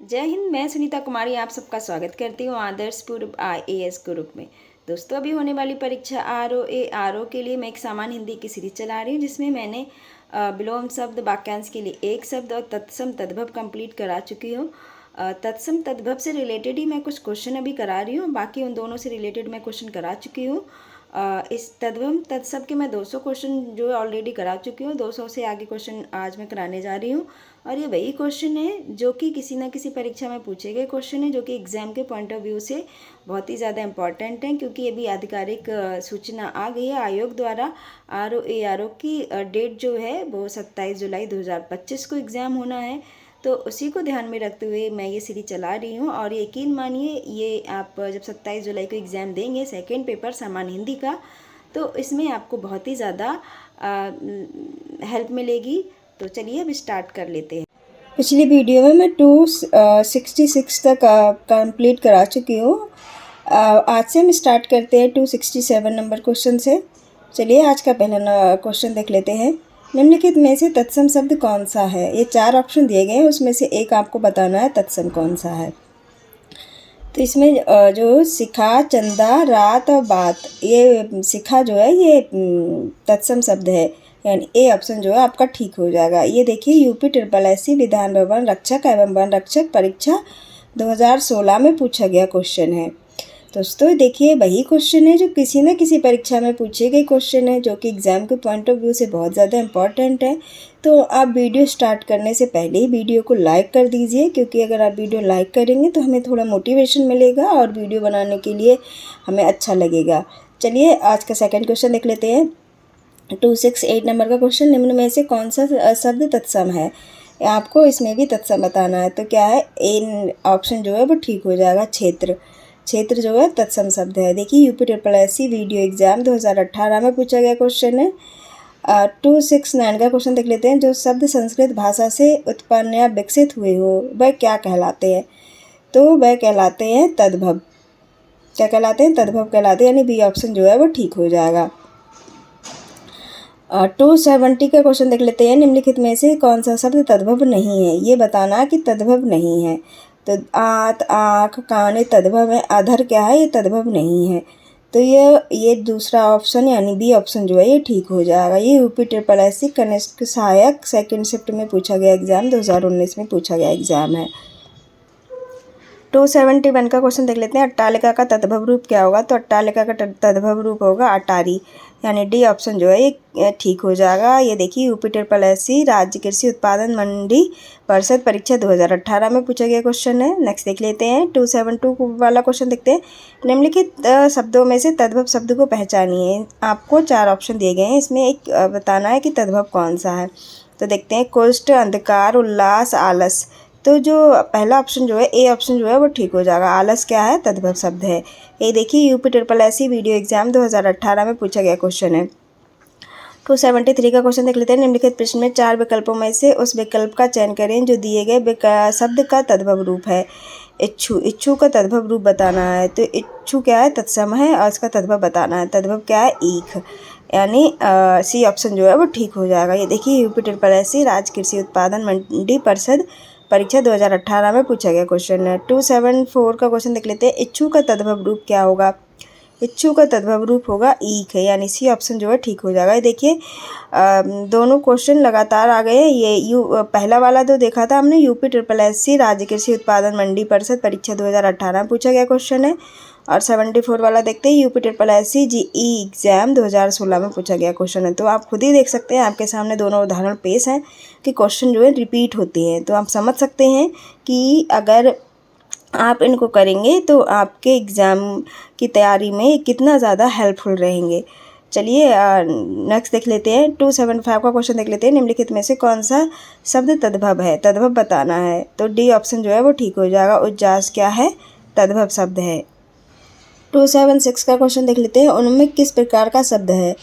जय हिंद। मैं सुनीता कुमारी आप सबका स्वागत करती हूँ आदर्श पूर्व IAS ग्रुप में। दोस्तों, अभी होने वाली परीक्षा RO के लिए मैं एक सामान्य हिंदी की सीरीज चला रही हूँ, जिसमें मैंने विलोम शब्द, वाक्यांश के लिए एक शब्द और तत्सम तद्भव कंप्लीट करा चुकी हूँ। तत्सम तद्भव से रिलेटेड ही मैं कुछ क्वेश्चन अभी करा रही हूँ, बाकी उन दोनों से रिलेटेड मैं क्वेश्चन करा चुकी हूँ। इस तद्भव तत्सम के मैं 200 क्वेश्चन जो ऑलरेडी करा चुकी हूँ। 200 से आगे क्वेश्चन आज मैं कराने जा रही हूँ, और ये वही क्वेश्चन है जो कि किसी न किसी परीक्षा में पूछे गए क्वेश्चन है, जो कि एग्जाम के पॉइंट ऑफ व्यू से बहुत ही ज़्यादा इंपॉर्टेंट हैं, क्योंकि अभी आधिकारिक सूचना आ गई है आयोग द्वारा। RO की डेट जो है वो 27 जुलाई 2025 को एग्ज़ाम होना है, तो उसी को ध्यान में रखते हुए मैं ये सीरीज चला रही हूँ। और यकीन मानिए, ये आप जब 27 जुलाई को एग्ज़ाम देंगे सेकेंड पेपर सामान्य हिंदी का, तो इसमें आपको बहुत ही ज़्यादा हेल्प मिलेगी। तो चलिए अब स्टार्ट कर लेते हैं। पिछली वीडियो में मैं 266 तक कंप्लीट करा चुकी हूँ। आज से हम स्टार्ट करते हैं 267 नंबर क्वेश्चन से। चलिए आज का पहला क्वेश्चन देख लेते हैं। निम्नलिखित में से तत्सम शब्द कौन सा है? ये 4 ऑप्शन दिए गए हैं, उसमें से एक आपको बताना है तत्सम कौन सा है। तो इसमें जो शिखा, चंदा, रात और बात, ये शिखा जो है ये तत्सम शब्द है, यानी ए ऑप्शन जो है आपका ठीक हो जाएगा। ये देखिए, UP SSSC विधान भवन रक्षक एवं वन रक्षक परीक्षा 2016 में पूछा गया क्वेश्चन है। दोस्तों देखिए, वही क्वेश्चन है जो किसी न किसी परीक्षा में पूछे गए क्वेश्चन है, जो कि एग्ज़ाम के पॉइंट ऑफ व्यू से बहुत ज़्यादा इंपॉर्टेंट है। तो आप वीडियो स्टार्ट करने से पहले ही वीडियो को लाइक कर दीजिए, क्योंकि अगर आप वीडियो लाइक करेंगे तो हमें थोड़ा मोटिवेशन मिलेगा और वीडियो बनाने के लिए हमें अच्छा लगेगा। चलिए आज का सेकंड क्वेश्चन देख लेते हैं। 268 नंबर का क्वेश्चन, निम्न में से कौन सा शब्द तत्सम है? आपको इसमें भी तत्सम बताना है। तो क्या है, ए ऑप्शन जो है वो ठीक हो जाएगा, क्षेत्र। क्षेत्र जो है तत्सम शब्द है। देखिए, UP SSSC वीडियो एग्जाम 2018 में पूछा गया क्वेश्चन है। 269 का क्वेश्चन देख लेते हैं। जो शब्द संस्कृत भाषा से उत्पन्न या विकसित हुए हो वह क्या कहलाते हैं? तो वह कहलाते हैं तद्भव। क्या कहलाते हैं? तद्भव कहलाते हैं, यानी बी ऑप्शन जो है वो ठीक हो जाएगा। 270 का क्वेश्चन देख लेते हैं। निम्नलिखित में से कौन सा शब्द तद्भव नहीं है? ये बताना कि तद्भव नहीं है। तो आत, आँख, कान ये तद्भव है। अधर क्या है? ये तद्भव नहीं है। तो ये दूसरा ऑप्शन यानी बी ऑप्शन जो है ये ठीक हो जाएगा। ये UP SSSC कनिष्ठ सहायक सेकेंड शिफ्ट में पूछा गया एग्ज़ाम, 2019 में पूछा गया एग्ज़ाम है। 271 का क्वेश्चन देख लेते हैं। अट्टालिका का तद्भव रूप क्या होगा? तो अट्टालिका का तद्भव रूप होगा अटारी, यानी डी ऑप्शन जो है ये ठीक हो जाएगा। ये देखिए, UP SSSC राज्य कृषि उत्पादन मंडी परिषद परीक्षा 2018 में पूछा गया क्वेश्चन है। नेक्स्ट देख लेते हैं। 272 वाला क्वेश्चन देखते हैं। निम्नलिखित शब्दों में से तद्भव शब्द को पहचानिए। आपको 4 ऑप्शन दिए गए हैं, इसमें एक बताना है कि तद्भव कौन सा है। तो देखते हैं, कुष्ठ, अंधकार, उल्लास, आलस। तो जो पहला ऑप्शन जो है ए ऑप्शन जो है वो ठीक हो जाएगा। आलस क्या है? तद्भव शब्द है। ये देखिए, UP SSSC वीडियो एग्जाम 2018 में पूछा गया क्वेश्चन है। 273 का क्वेश्चन देख लेते हैं। निम्नलिखित प्रश्न में 4 विकल्पों में से उस विकल्प का चयन करें जो दिए गए शब्द का तद्भव रूप है। इच्छु, इच्छु का तद्भव रूप बताना है। तो इच्छु क्या है? तत्सम है, और इसका तद्भव बताना है। तद्भव क्या है? ईख, यानी सी ऑप्शन जो है वो ठीक हो जाएगा। ये देखिए, UP SSSC राज्य कृषि उत्पादन मंडी परिषद परीक्षा 2018 में पूछा गया क्वेश्चन है। 274 का क्वेश्चन देख लेते हैं। इच्छु का तद्भव रूप क्या होगा? इच्छु का तद्भव रूप होगा ईख है, यानी सी ऑप्शन जो है ठीक हो जाएगा। ये देखिए, दोनों क्वेश्चन लगातार आ गए हैं। ये पहला वाला जो देखा था हमने, UP SSSC राज्य कृषि उत्पादन मंडी परिषद परीक्षा 2018 में पूछा गया क्वेश्चन है। और 74 वाला देखते हैं, UP SSSC GE एग्ज़ाम 2016 में पूछा गया क्वेश्चन है। तो आप खुद ही देख सकते हैं, आपके सामने दोनों उदाहरण पेश हैं कि क्वेश्चन जो है रिपीट होते हैं। तो आप समझ सकते हैं कि अगर आप इनको करेंगे तो आपके एग्ज़ाम की तैयारी में कितना ज़्यादा हेल्पफुल रहेंगे। चलिए नेक्स्ट देख लेते हैं। 275 का क्वेश्चन देख लेते हैं। निम्नलिखित में से कौन सा शब्द तद्भव है? तद्भव बताना है। तो डी ऑप्शन जो है वो ठीक हो जाएगा। उज्जास क्या है? तद्भव शब्द है। 276 का क्वेश्चन देख लेते हैं। उनमें किस प्रकार का शब्द है?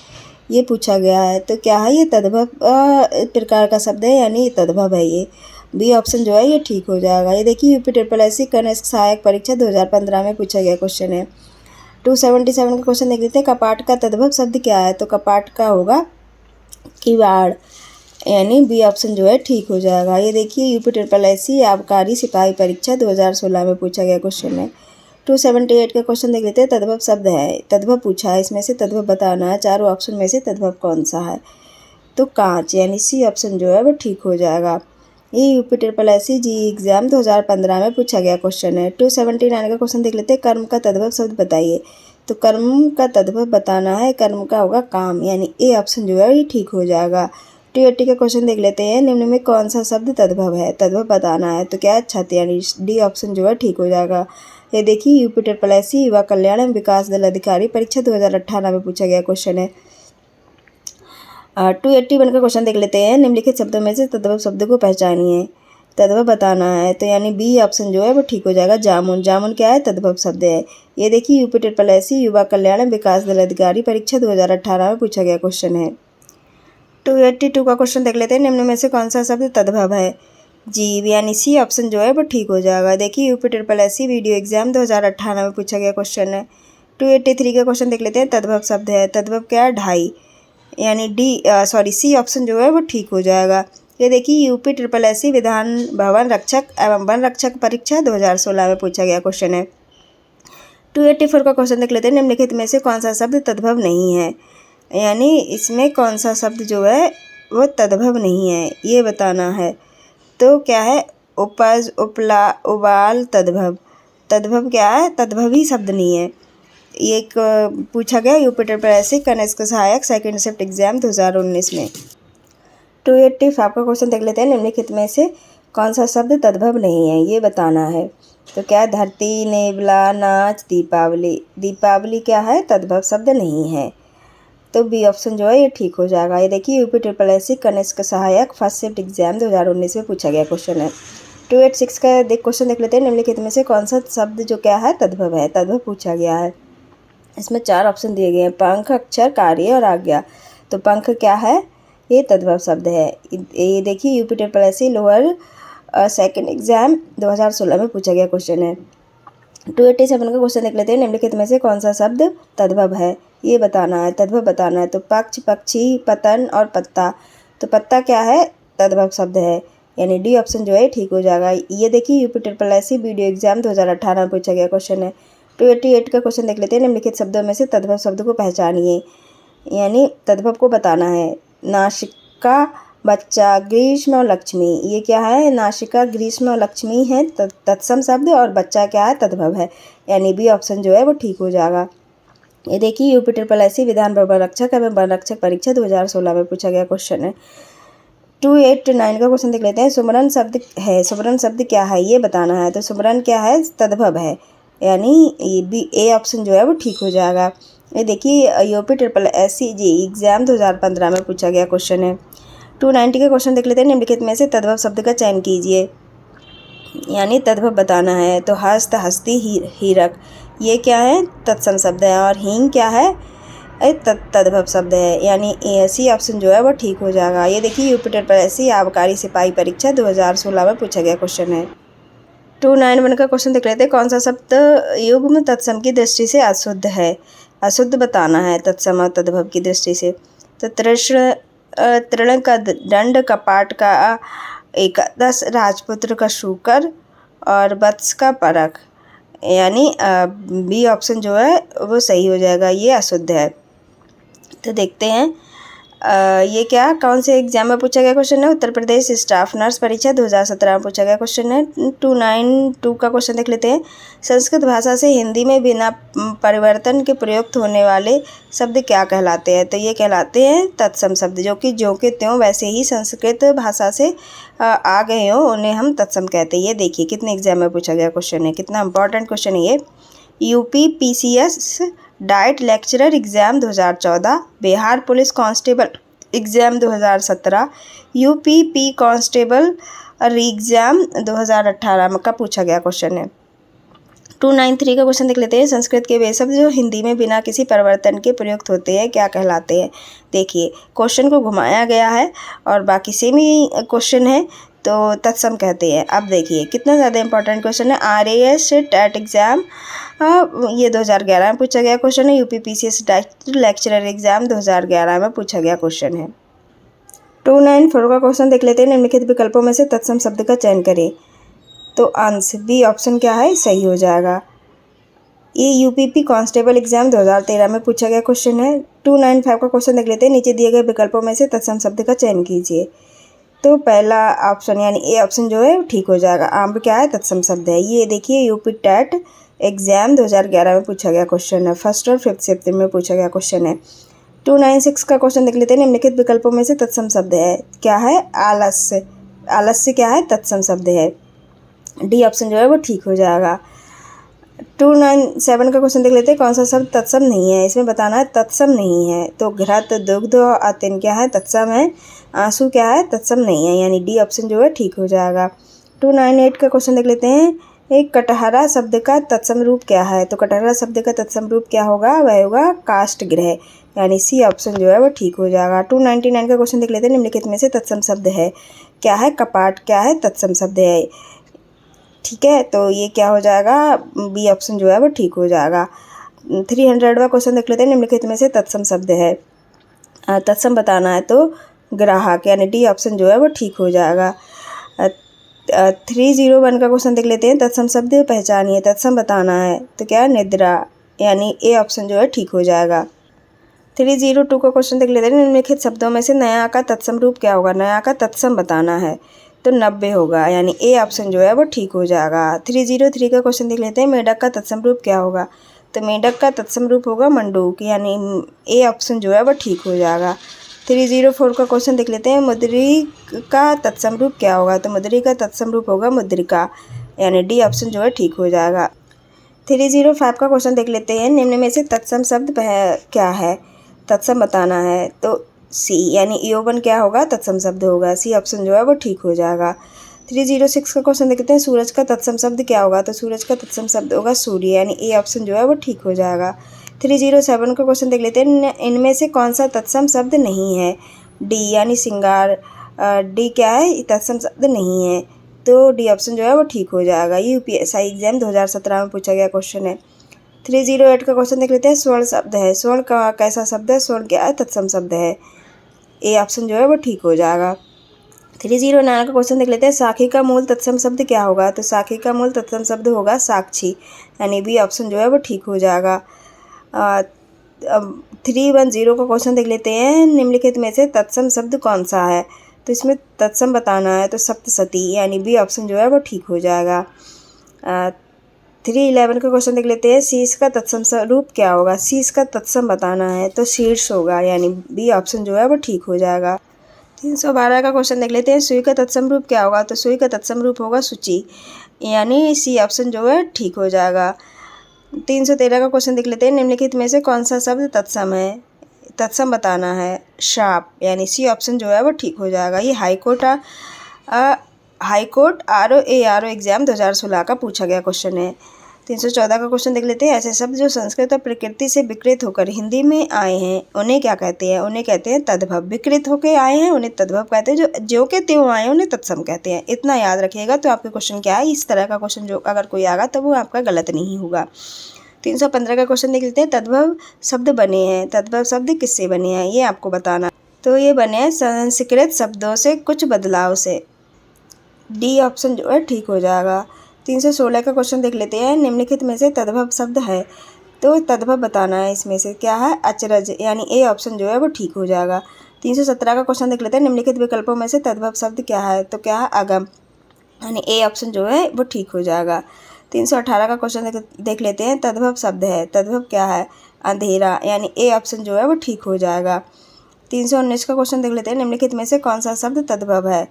ये पूछा गया है। तो क्या है? ये तद्भव प्रकार का शब्द है, यानी ये तद्भव है। ये बी ऑप्शन जो है ये ठीक हो जाएगा। ये देखिए, UP SSSC कनिष्ठ सहायक परीक्षा 2015 में पूछा गया क्वेश्चन है। 277 का क्वेश्चन देख लेते हैं। कपाट का तद्भव शब्द क्या है? तो कपाट का होगा किवाड़, यानी बी ऑप्शन जो है ठीक हो जाएगा। ये देखिए यूपी ट्रिपल एससी आबकारी सिपाही परीक्षा 2016 में पूछा गया क्वेश्चन है। 278 का क्वेश्चन देख लेते हैं। तद्भव शब्द है, तद्भव पूछा है, इसमें से तद्भव बताना है। चारों ऑप्शन में से तद्भव कौन सा है? तो कांच, यानी सी ऑप्शन जो है वो ठीक हो जाएगा। ये यूपी ट्रिपल एससी जी एग्जाम 2015 में पूछा गया क्वेश्चन है। 279 का क्वेश्चन देख लेते हैं। कर्म का तद्भव शब्द बताइए। तो कर्म का तद्भव बताना है, कर्म का होगा काम, यानी ए ऑप्शन जो है ये ठीक हो जाएगा। 280 का क्वेश्चन देख लेते हैं। निम्न में कौन सा शब्द तद्भव है? तद्भव बताना है, तो क्या है? छत, यानी डी ऑप्शन जो है ठीक हो जाएगा। ये देखिए यूपी ट्रिपल एससी युवा कल्याण एवं विकास दल अधिकारी परीक्षा 2018 में पूछा गया क्वेश्चन है। 281 का क्वेश्चन देख लेते हैं। निम्नलिखित शब्दों में से तद्भव शब्द को पहचानिए। तद्भव बताना है, तो यानी बी ऑप्शन जो है वो ठीक हो जाएगा। जामुन, जामुन क्या है? तद्भव शब्द है। ये देखिए यूपी ट्रिपल एससी युवा कल्याण एवं विकास दल अधिकारी परीक्षा 2018 में पूछा गया क्वेश्चन है। 282 का क्वेश्चन देख लेते हैं। निम्न में से कौन सा शब्द तद्भव है? जीव, यानी सी ऑप्शन जो है वो ठीक हो जाएगा। देखिए UP triple SC video exam 2018 में पूछा गया क्वेश्चन है। 283 का क्वेश्चन देख लेते हैं। तद्भव शब्द है, तद्भव क्या है? ढाई, यानी सी ऑप्शन जो है वो ठीक हो जाएगा। ये देखिए UP triple SC Vidhan Bhavan रक्षक एवं वन रक्षक परीक्षा 2016 में पूछा गया क्वेश्चन है। 284 का क्वेश्चन देख लेते हैं। निम्नलिखित में से कौन सा शब्द तद्भव नहीं है? यानी इसमें कौन सा शब्द जो है वो तद्भव नहीं है, ये बताना है। तो क्या है? उपज, उपला, उबाल, तद्भव। तद्भव क्या है? तद्भव ही शब्द नहीं है। ये एक पूछा गया यूपी ट्रिपल एससी कनिष्क सहायक सेकंड शिफ्ट एग्जाम 2019 में। 285 का क्वेश्चन देख लेते हैं। निम्नलिखित में से कौन सा शब्द तद्भव नहीं है, ये बताना है। तो क्या है? धरती, नेवला, नाच, दीपावली। दीपावली क्या है? तद्भव शब्द नहीं है। तो बी ऑप्शन जो है ये ठीक हो जाएगा। ये देखिए यूपी ट्रिपल एससी कनिष्क सहायक फर्स्ट शिफ्ट एग्जाम 2019 में पूछा गया क्वेश्चन है। 286 का क्वेश्चन देख लेते हैं। निम्नलिखित में से कौन सा शब्द जो क्या है? तद्भव है, तद्भव पूछा गया है। इसमें 4 ऑप्शन दिए गए हैं। पंख, अक्षर, कार्य और आज्ञा। तो पंख क्या है? ये तद्भव शब्द है। ये देखिए UP triple SC lower second exam 2016 में पूछा गया क्वेश्चन है। 287 का क्वेश्चन देख लेते हैं। निम्नलिखित में से कौन सा शब्द तद्भव है, ये बताना है, तद्भव बताना है। तो पक्ष, पक्षी, पतन और पत्ता। तो पत्ता क्या है? तद्भव शब्द है, यानी डी ऑप्शन जो है ठीक हो जाएगा। ये देखिए UP triple SC video exam 2018 में पूछा गया क्वेश्चन है। 288 का क्वेश्चन देख लेते हैं। निम्नलिखित शब्दों में से तद्भव शब्द को पहचानिए, यानी तद्भव को बताना है। नासिका, बच्चा, ग्रीष्म और लक्ष्मी। ये क्या है? नासिका, ग्रीष्म और लक्ष्मी है तत्सम शब्द, और बच्चा क्या है? तद्भव है, यानी बी ऑप्शन जो है वो ठीक हो जाएगा। ये देखिए UP triple SC Vidhan Bhavan रक्षक एवं वन रक्षक परीक्षा 2016 में पूछा गया क्वेश्चन है। 289 का क्वेश्चन देख लेते हैं। सुमरन शब्द है, सुमरन शब्द क्या है, ये बताना है। तो सुमरन क्या है? तद्भव है, यानी ये बी ए ऑप्शन जो है वो ठीक हो जाएगा। ये देखिए यूपी ट्रिपल एससी जी एग्जाम 2015 में पूछा गया क्वेश्चन है। 290 का क्वेश्चन देख लेते हैं। निम्नलिखित में से तद्भव शब्द का चयन कीजिए, यानी तद्भव बताना है। तो हस्त, हस्ती, हीरक, ये क्या है? तत्सम शब्द है। और हींग क्या है? तद्भव शब्द है, यानी सी ऑप्शन जो है वो ठीक हो जाएगा। ये देखिए यूपी ट्रिपल एससी आबकारी सिपाही परीक्षा 2016 में पूछा गया क्वेश्चन है। 291 का क्वेश्चन देख लेते हैं। कौन सा शब्द युग्म तत्सम की दृष्टि से अशुद्ध है? अशुद्ध बताना है तत्सम और तद्भव की दृष्टि से। तो तृण का दंड, कपाट का एकादश, राजपुत्र का शूकर और वत्स का परख, यानी बी ऑप्शन जो है वो सही हो जाएगा। ये अशुद्ध है। तो देखते हैं ये क्या कौन से एग्जाम में पूछा गया क्वेश्चन है। उत्तर प्रदेश स्टाफ नर्स परीक्षा 2017 में पूछा गया क्वेश्चन है। 292 का क्वेश्चन देख लेते हैं। संस्कृत भाषा से हिंदी में बिना परिवर्तन के प्रयुक्त होने वाले शब्द क्या कहलाते हैं? तो ये कहलाते हैं तत्सम शब्द, जो कि ज्यों के त्यों वैसे ही संस्कृत भाषा से आ गए हों, उन्हें हम तत्सम कहते हैं। ये देखिए कितने एग्जाम में पूछा गया क्वेश्चन है, कितना इंपॉर्टेंट क्वेश्चन है ये। UP PCS diet lecturer exam 2014, Bihar police constable exam 2017, UP P constable exam 2018 का पूछा गया क्वेश्चन है। 293 का क्वेश्चन देख लेते हैं। संस्कृत के वे शब्द जो हिंदी में बिना किसी परिवर्तन के प्रयुक्त होते हैं क्या कहलाते हैं? देखिए क्वेश्चन को घुमाया गया है और बाकी सेम ही क्वेश्चन है, तो तत्सम कहते हैं। अब देखिए कितना ज़्यादा इंपॉर्टेंट क्वेश्चन है। RAS टेट एग्ज़ाम ये 2011 में पूछा गया क्वेश्चन है। UP PCS diet lecturer exam 2011 में पूछा गया क्वेश्चन है। 294 का क्वेश्चन देख लेते हैं। निम्नलिखित विकल्पों में से तत्सम शब्द का चयन करें। तो अंश बी ऑप्शन क्या है, सही हो जाएगा। ये यूपीपी कांस्टेबल एग्जाम 2013 में पूछा गया क्वेश्चन है। 295 का क्वेश्चन देख लेते हैं। नीचे दिए गए विकल्पों में से तत्सम शब्द का चयन कीजिए। तो पहला ऑप्शन यानी ए ऑप्शन जो है ठीक हो जाएगा। आम्र क्या है, तत्सम शब्द है। ये देखिए यूपी टेट एग्जाम 2011 में पूछा गया क्वेश्चन है। 1 और 5 सितंबर में पूछा गया क्वेश्चन है। 296 का क्वेश्चन देख लेते हैं। निम्नलिखित विकल्पों में से तत्सम शब्द है क्या है, आलस्य। आलस्य क्या है, तत्सम शब्द है। डी ऑप्शन जो है वो ठीक हो जाएगा। 297 का क्वेश्चन देख लेते हैं। कौन सा शब्द तत्सम नहीं है, इसमें बताना है तत्सम नहीं है। तो घृत, दुग्ध और आतिन क्या है, तत्सम है। आंसू क्या है, तत्सम नहीं है, यानी डी ऑप्शन जो है ठीक हो जाएगा। 298 का क्वेश्चन देख लेते हैं। एक कटहरा शब्द का तत्सम रूप क्या है। तो कटहरा शब्द का तत्सम रूप क्या होगा, वह होगा काष्ठगृह, यानी सी ऑप्शन जो है वो ठीक हो जाएगा। 299 का क्वेश्चन देख लेते हैं। निम्नलिखित में से तत्सम शब्द है क्या है, कपाट क्या है, तत्सम शब्द है। ठीक है, तो ये क्या हो जाएगा, बी ऑप्शन जो है वो ठीक हो जाएगा। 300वां क्वेश्चन देख लेते हैं। निम्नलिखित में से तत्सम शब्द है, तत्सम बताना है। तो ग्राहक, यानी डी ऑप्शन जो है वो ठीक हो जाएगा। 301 का क्वेश्चन देख लेते हैं। तत्सम शब्द पहचानिए, तत्सम बताना है। तो क्या है, निद्रा, यानी ए ऑप्शन जो है ठीक हो जाएगा। 302 का क्वेश्चन देख लेते हैं। निम्नलिखित शब्दों में से नया का तत्सम रूप क्या होगा, नया का तत्सम बताना है। तो 90 होगा, यानी ए ऑप्शन जो है वो ठीक हो जाएगा। 303 का क्वेश्चन देख लेते हैं। मेढक का तत्सम रूप क्या होगा। तो मेढक का तत्सम रूप होगा मंडूक, यानी ए ऑप्शन जो है वो ठीक हो जाएगा। 304 का क्वेश्चन देख लेते हैं। मुद्री का तत्सम रूप क्या होगा। तो मुद्री का तत्सम रूप होगा मुद्रिका, यानी डी ऑप्शन जो है ठीक हो जाएगा। 305 का क्वेश्चन देख लेते हैं। निम्न में से तत्सम शब्द क्या है, तत्सम बताना है। तो सी, यानी यौवन क्या होगा, तत्सम शब्द होगा। सी ऑप्शन जो है वो ठीक हो जाएगा। 306 का क्वेश्चन देखते हैं। सूरज का तत्सम शब्द क्या होगा। तो सूरज का तत्सम शब्द होगा सूर्य, यानी ए ऑप्शन जो है वो ठीक हो जाएगा। 307 का क्वेश्चन देख लेते हैं। इनमें से कौन सा तत्सम शब्द नहीं है, डी, यानी श्रृंगार। डी क्या है, तत्सम शब्द नहीं है। तो डी ऑप्शन जो है वो ठीक हो जाएगा। ये यूपीएससी एग्जाम 2017 में पूछा गया क्वेश्चन है। 308 का क्वेश्चन देख लेते हैं। स्वर्ण शब्द है, स्वर्ण का कैसा शब्द है, स्वर्ण क्या है, तत्सम शब्द है। ए ऑप्शन जो है वो ठीक हो जाएगा। 309 का क्वेश्चन देख लेते हैं। साखी का मूल तत्सम शब्द क्या होगा। तो साखी का मूल तत्सम शब्द होगा साक्षी, यानी बी ऑप्शन जो है वो ठीक हो जाएगा। 310 का क्वेश्चन देख लेते हैं। निम्नलिखित में से तत्सम शब्द कौन सा है। तो इसमें तत्सम बताना है। तो सप्तसती, यानी बी ऑप्शन जो है वो ठीक हो जाएगा। 311 का क्वेश्चन देख लेते हैं। शीर्ष का तत्सम रूप क्या होगा। शीर्ष का तत्सम बताना है। तो शीर्ष होगा, यानी बी ऑप्शन जो है वो ठीक हो जाएगा। 312 का क्वेश्चन देख लेते हैं। सुई का तत्सम रूप क्या होगा। तो सुई का तत्सम रूप होगा शुचि, यानी सी ऑप्शन जो है ठीक हो जाएगा। 313 का क्वेश्चन देख लेते हैं। निम्नलिखित में से कौन सा शब्द तत्सम है, तत्सम बताना है। शाप, यानी सी ऑप्शन जो है वो ठीक हो जाएगा। ये हाईकोर्ट आरओ एग्जाम 2016 का पूछा गया क्वेश्चन है। 314 का क्वेश्चन देख लेते हैं। ऐसे शब्द जो संस्कृत और प्रकृति से विकृत होकर हिंदी में आए हैं उन्हें क्या कहते हैं। उन्हें कहते हैं तद्भव। विकृत होकर आए हैं उन्हें तद्भव कहते हैं, जो के त्यों आए हैं उन्हें तत्सम कहते हैं। इतना याद रखिएगा। तो आपके क्वेश्चन क्या है, इस तरह का क्वेश्चन जो अगर कोई आएगा तो वो आपका गलत नहीं होगा। 315 का क्वेश्चन देख लेते हैं। तद्भव शब्द बने हैं, तद्भव शब्द किससे बने हैं ये आपको बताना। तो ये बने हैं संस्कृत शब्दों से कुछ बदलाव से। डी ऑप्शन जो है ठीक हो जाएगा। 316 का क्वेश्चन देख लेते हैं। निम्नलिखित में से तद्भव शब्द है, तो तद्भव बताना है। इसमें से क्या है, अचरज, यानी ए ऑप्शन जो है वो ठीक हो जाएगा। 317 का क्वेश्चन देख लेते हैं। निम्नलिखित विकल्पों में से तद्भव शब्द क्या है। तो क्या है, अगम, यानी ए ऑप्शन जो है वो ठीक हो जाएगा। 318 का क्वेश्चन देख लेते हैं। तद्भव शब्द है, तद्भव क्या है, अंधेरा, यानी ए ऑप्शन जो है वो ठीक हो जाएगा। 319 का क्वेश्चन देख लेते हैं। निम्नलिखित में से कौन सा शब्द तद्भव है,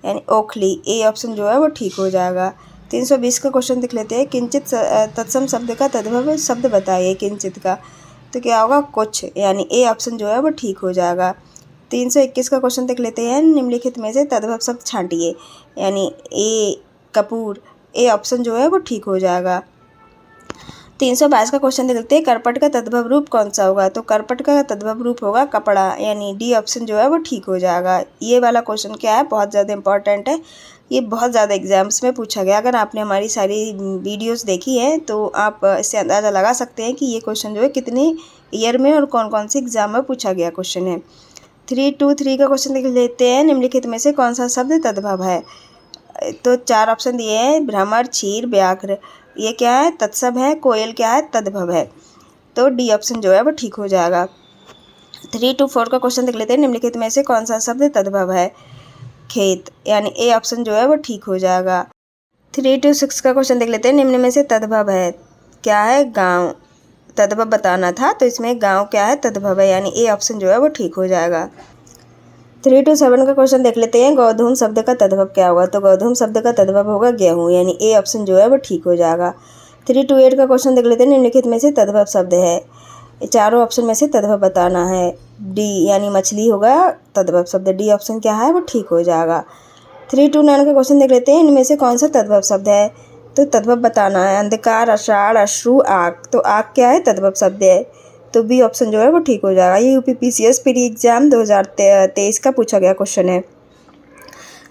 यानी ओखली, ए ऑप्शन जो है वो ठीक हो जाएगा। 320 का क्वेश्चन देख लेते हैं। किंचित तत्सम शब्द का तद्भव शब्द बताइए किंचित का। तो क्या होगा, कुछ, यानी ए ऑप्शन जो है वो ठीक हो जाएगा। 321 का क्वेश्चन देख लेते हैं। निम्नलिखित में से तद्भव शब्द छांटिए, यानी ए कपूर, ए ऑप्शन जो है वो ठीक हो जाएगा। 322 का क्वेश्चन देख लेते हैं। करपट का तद्भव रूप कौन सा होगा। तो करपट का तद्भव रूप होगा कपड़ा, यानी डी ऑप्शन जो है वो ठीक हो जाएगा। ये वाला क्वेश्चन क्या है, बहुत ज़्यादा इंपॉर्टेंट है। ये बहुत ज़्यादा एग्जाम्स में पूछा गया। अगर आपने हमारी सारी वीडियोस देखी हैं तो आप इससे अंदाज़ा लगा सकते हैं कि ये क्वेश्चन जो है कितने ईयर में और कौन कौन से एग्ज़ाम में पूछा गया क्वेश्चन है। 323 का क्वेश्चन देख लेते हैं। निम्नलिखित में से कौन सा शब्द तद्भव है? तो 4 ऑप्शन दिए हैं, भ्रमर, क्षीर, व्याघ्र। ये क्या है? तत्सम है। कोयल क्या है? तद्भव है। तो डी ऑप्शन जो है वो ठीक हो जाएगा। 324 का क्वेश्चन देख लेते हैं। निम्नलिखित में से कौन सा शब्द तद्भव है? खेत, यानी ए ऑप्शन जो है वो ठीक हो जाएगा। 326 का क्वेश्चन देख लेते हैं। निम्न में से तद्भव है क्या है? गांव। तद्भव बताना था, तो इसमें गांव क्या है? तद्भव है, यानी ए ऑप्शन जो है वो ठीक हो जाएगा। 327 का क्वेश्चन देख लेते हैं। गौधूम शब्द का तद्भव क्या होगा? तो गौधूम शब्द का तद्भव होगा गेहूँ, यानी ए ऑप्शन जो है वो ठीक हो जाएगा। 328 का क्वेश्चन देख लेते हैं। निम्नलिखित में से तद्भव शब्द है, चारों ऑप्शन में से तद्भव बताना है। डी यानी मछली होगा तद्भव शब्द। डी ऑप्शन क्या है? वो ठीक हो जाएगा। 329 का क्वेश्चन देख लेते हैं। इनमें से कौन सा तद्भव शब्द है? तो तद्भव बताना है। अंधकार, आषाढ़, अश्रु, आग। तो आग क्या है? तद्भव शब्द है, तो बी ऑप्शन जो है वो ठीक हो जाएगा। ये यूपीपीसीएस प्री एग्जाम 2023 का पूछा गया क्वेश्चन है।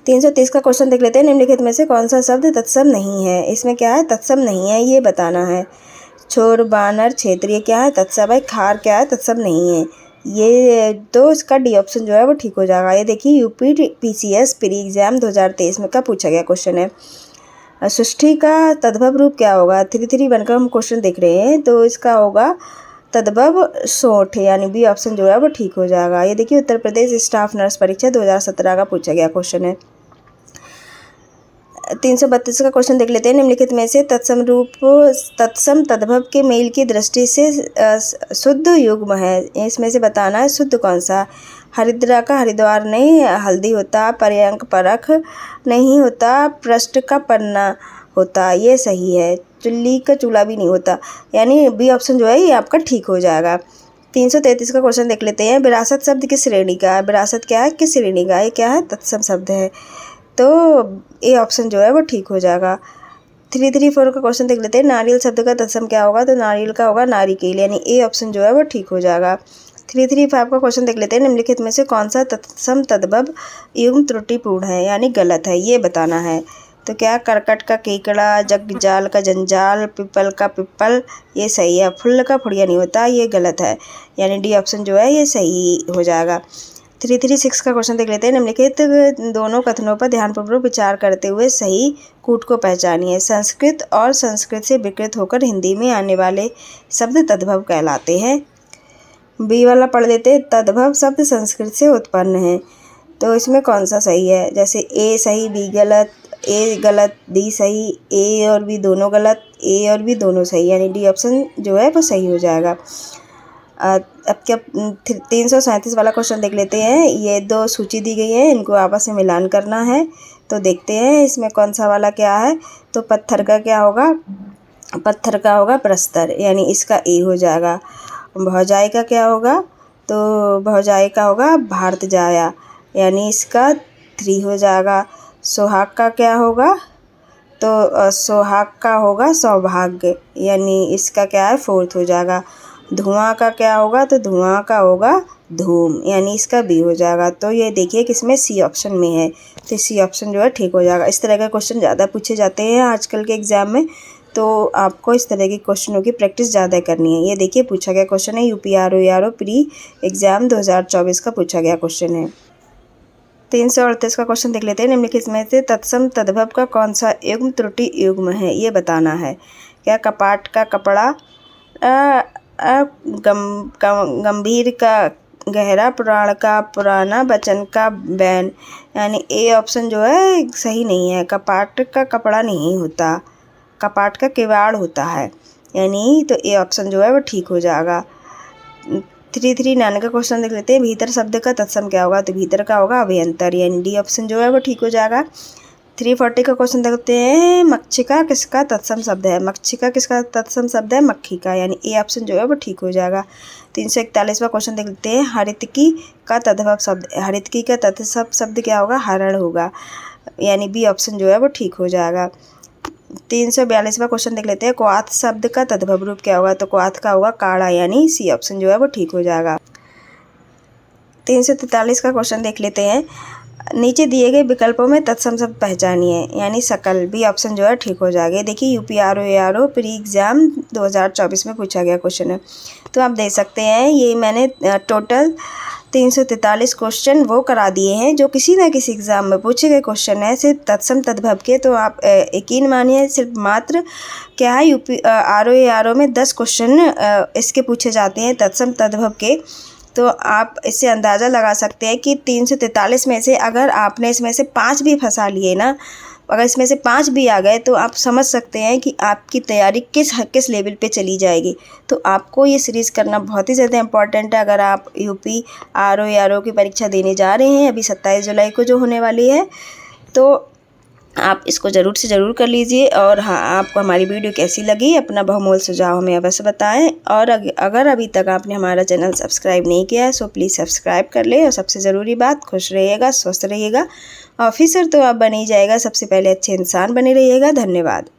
330 का क्वेश्चन देख लेते हैं। निम्नलिखित में से कौन सा शब्द तत्सम नहीं है? इसमें क्या है? तत्सम नहीं है, ये बताना है। छोर, बानर, क्षेत्रीय क्या है? तत्सम है। खार क्या है? तत्सम नहीं है। ये तो इसका डी ऑप्शन जो है वो ठीक हो जाएगा। ये देखिए यूपीपीसीएस प्री एग्जाम 2023 में का पूछा गया क्वेश्चन है। सृष्टि का तद्भव रूप क्या होगा? 331 का हम क्वेश्चन देख रहे हैं, तो इसका होगा तद्भव सोठ, यानी बी ऑप्शन जो है वो ठीक हो जाएगा। ये देखिए उत्तर प्रदेश स्टाफ नर्स परीक्षा 2017 का पूछा गया क्वेश्चन है। 332 का क्वेश्चन देख लेते हैं। निम्नलिखित में से तत्सम तद्भव के मेल की दृष्टि से शुद्ध युग्म है, इसमें से बताना है शुद्ध कौन सा? हरिद्रा का हरिद्वार नहीं हल्दी होता, पर्यंक परख नहीं होता, पृष्ठ का पन्ना होता, ये सही है। चुल्ली का चूल्हा भी नहीं होता, यानी बी ऑप्शन जो है ये आपका ठीक हो जाएगा। 333 का क्वेश्चन देख लेते हैं। विरासत शब्द किस श्रेणी का है? विरासत क्या है? किस श्रेणी का? ये क्या है? तत्सम शब्द है, तो ए ऑप्शन जो है वो ठीक हो जाएगा। 334 का क्वेश्चन देख लेते हैं। नारियल शब्द का तत्सम क्या होगा? तो नारियल का होगा नारिकेल, यानी ए ऑप्शन जो है वो ठीक हो जाएगा। 335 का क्वेश्चन देख लेते हैं। निम्नलिखित में से कौन सा तत्सम तद्भव युग्म त्रुटिपूर्ण है, यानी गलत है, ये बताना है। तो क्या? करकट का केकड़ा, जगजाल का जंजाल, पिपल का पिप्पल, ये सही है। फुल का फुड़िया नहीं होता, ये गलत है, यानी डी ऑप्शन जो है ये सही हो जाएगा। 336 का क्वेश्चन देख लेते हैं। निम्नलिखित दोनों कथनों पर ध्यानपूर्वक विचार करते हुए सही कूट को पहचानिए। संस्कृत और संस्कृत से विकृत होकर हिंदी में आने वाले शब्द तद्भव कहलाते हैं। बी वाला पढ़ लेते हैं। तद्भव शब्द संस्कृत से उत्पन्न है, तो इसमें कौन सा सही है? जैसे ए सही, बी गलत, ए गलत, बी सही, ए और बी दोनों गलत, ए और बी दोनों सही, यानी डी ऑप्शन जो है वो सही हो जाएगा। अब क्या 337 वाला क्वेश्चन देख लेते हैं। ये दो सूची दी गई है, इनको आपस में मिलान करना है, तो देखते हैं इसमें कौन सा वाला क्या है। तो पत्थर का क्या होगा? पत्थर का होगा प्रस्तर, यानी इसका ए हो जाएगा। भौजाई का क्या होगा? तो भौजाई का होगा भारत जाया, यानी इसका 3 हो जाएगा। सुहाग का क्या होगा? तो सुहाग का होगा सौभाग्य, यानी इसका क्या है? 4 हो जाएगा। धुआं का क्या होगा? तो धुआं का होगा धूम, यानी इसका बी हो जाएगा। तो ये देखिए किसमें? सी ऑप्शन में है, तो सी ऑप्शन जो है ठीक हो जाएगा। इस तरह के क्वेश्चन ज़्यादा पूछे जाते हैं आजकल के एग्ज़ाम में, तो आपको इस तरह के क्वेश्चनों की प्रैक्टिस ज़्यादा करनी है। ये देखिए पूछा गया क्वेश्चन है, यूपीआरओ प्री एग्ज़ाम 2024 का पूछा गया क्वेश्चन है। 338 का क्वेश्चन देख लेते हैं। निम्नलिखित में से तत्सम तद्भव का कौन सा युग्म त्रुटि युग्म है, ये बताना है। क्या? कपाट का कपड़ा, गंभीर का गहरा, पुराण का पुराना, वचन का बैन, यानी ए ऑप्शन जो है सही नहीं है। कपाट का कपड़ा नहीं होता, कपाट का किवाड़ होता है, यानी तो ए ऑप्शन जो है वो ठीक हो जाएगा। 339 का क्वेश्चन देख लेते हैं। भीतर शब्द का तत्सम क्या होगा? तो भीतर का होगा अभ्यंतर, यानी डी ऑप्शन जो है वो ठीक हो जाएगा। 340 का क्वेश्चन देखते हैं। मक्षिका किसका तत्सम शब्द है? मक्षिका किसका तत्सम शब्द है? मक्खी का, यानी ए ऑप्शन जो है वो ठीक हो जाएगा। 341वां क्वेश्चन देख लेते हैं। हरितकी का तद्भव शब्द, हरितकी का तत्सम शब्द क्या होगा? हरण होगा, यानी बी ऑप्शन जो है वो ठीक हो जाएगा। 342वां क्वेश्चन देख लेते हैं। क्वाथ शब्द का तद्भव रूप क्या होगा? तो क्वाथ का होगा काढ़ा, यानी सी ऑप्शन जो है वो ठीक हो जाएगा। 343 का क्वेश्चन देख लेते हैं। नीचे दिए गए विकल्पों में तत्सम शब्द पहचानिए, यानी सकल, बी ऑप्शन जो है ठीक हो जाएगा। देखिए यूपीआरओ प्री एग्ज़ाम 2024 में पूछा गया क्वेश्चन है, तो आप देख सकते हैं ये मैंने टोटल 343 क्वेश्चन वो करा दिए हैं जो किसी न किसी एग्ज़ाम में पूछे गए क्वेश्चन है, सिर्फ तत्सम तद्भव के। तो आप यकीन मानिए सिर्फ मात्र क्या है यूपी RO में 10 क्वेश्चन इसके पूछे जाते हैं तत्सम तद्भव के। तो आप इससे अंदाज़ा लगा सकते हैं कि 343 में से अगर आपने इसमें से 5 भी फंसा लिए ना, अगर इसमें से 5 भी आ गए तो आप समझ सकते हैं कि आपकी तैयारी किस लेवल पे चली जाएगी। तो आपको ये सीरीज़ करना बहुत ही ज़्यादा इम्पॉर्टेंट है अगर आप यूपी RO की परीक्षा देने जा रहे हैं अभी 27 जुलाई को जो होने वाली है। तो आप इसको ज़रूर से ज़रूर कर लीजिए। और हाँ, आपको हमारी वीडियो कैसी लगी अपना बहुमूल्य सुझाव हमें अवश्य बताएं। और अगर अभी तक आपने हमारा चैनल सब्सक्राइब नहीं किया है सो प्लीज़ सब्सक्राइब कर ले। और सबसे ज़रूरी बात, खुश रहिएगा, स्वस्थ रहिएगा। ऑफिसर तो आप बन ही जाएगा, सबसे पहले अच्छे इंसान बने रहिएगा। धन्यवाद।